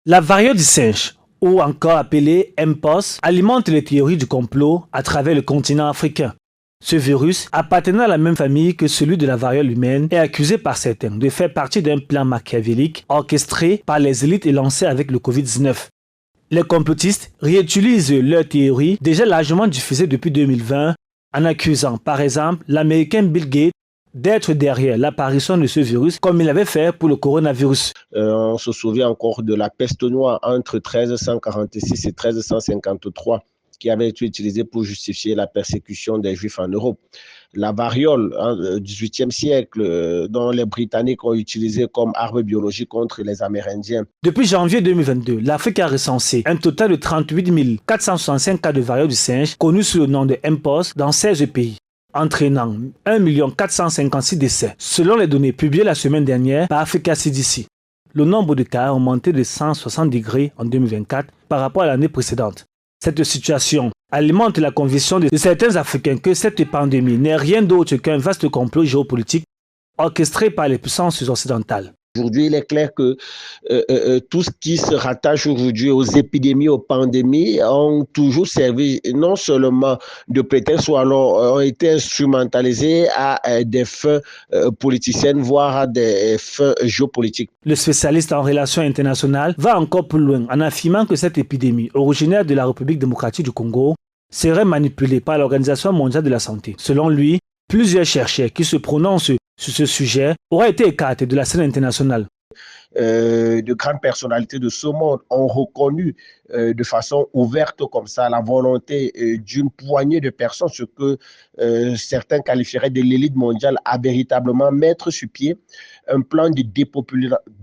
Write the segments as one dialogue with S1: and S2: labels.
S1: La variole du singe, ou encore appelée Mpox, alimente les théories du complot à travers le continent africain. Ce virus, appartenant à la même famille que celui de la variole humaine, est accusé par certains de faire partie d'un plan machiavélique orchestré par les élites et lancé avec le Covid-19. Les complotistes réutilisent leurs théories déjà largement diffusées depuis 2020 en accusant par exemple l'américain Bill Gates d'être derrière l'apparition de ce virus comme il avait fait pour le coronavirus.
S2: On se souvient encore de la peste noire entre 1346 et 1353 qui avait été utilisée pour justifier la persécution des Juifs en Europe. La variole au XVIIIe siècle, dont les Britanniques ont utilisé comme arme biologique contre les Amérindiens.
S1: Depuis janvier 2022, l'Afrique a recensé un total de 38 465 cas de variole du singe connus sous le nom de Mpox dans 16 pays, entraînant 1 456 décès, selon les données publiées la semaine dernière par Africa CDC. Le nombre de cas a augmenté de 160 degrés en 2024 par rapport à l'année précédente. Cette situation alimente la conviction de certains Africains que cette pandémie n'est rien d'autre qu'un vaste complot géopolitique orchestré par les puissances occidentales.
S2: Aujourd'hui, il est clair que tout ce qui se rattache aujourd'hui aux épidémies, aux pandémies, ont toujours servi non seulement de prétexte, ou alors ont été instrumentalisés à des fins politiciennes, voire à des fins géopolitiques.
S1: Le spécialiste en relations internationales va encore plus loin en affirmant que cette épidémie, originaire de la République démocratique du Congo, serait manipulée par l'Organisation mondiale de la santé. Selon lui, plusieurs chercheurs qui se prononcent sur ce sujet auraient été écartés de la scène internationale.
S2: De grandes personnalités de ce monde ont reconnu de façon ouverte comme ça la volonté d'une poignée de personnes, ce que certains qualifieraient de l'élite mondiale, à véritablement mettre sur pied un plan de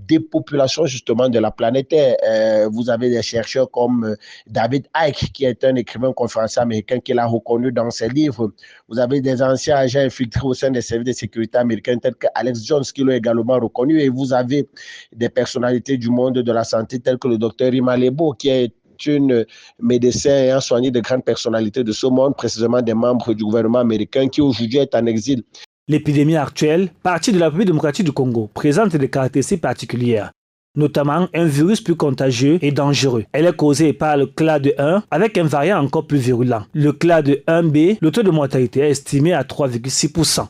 S2: dépopulation justement de la planète Terre. Vous avez des chercheurs comme David Icke, qui est un écrivain conférencier américain qui l'a reconnu dans ses livres. Vous avez des anciens agents infiltrés au sein des services de sécurité américains tels que Alex Jones qui l'ont également reconnu. Et vous avez des personnalités du monde de la santé telles que le docteur Rima Lebo, qui est une médecin ayant soigné de grandes personnalités de ce monde, précisément des membres du gouvernement américain, qui aujourd'hui est en exil.
S1: L'épidémie actuelle, partie de la République démocratique du Congo, présente des caractéristiques particulières, notamment un virus plus contagieux et dangereux. Elle est causée par le clade 1 avec un variant encore plus virulent. Le clade 1B, le taux de mortalité est estimé à 3,6%.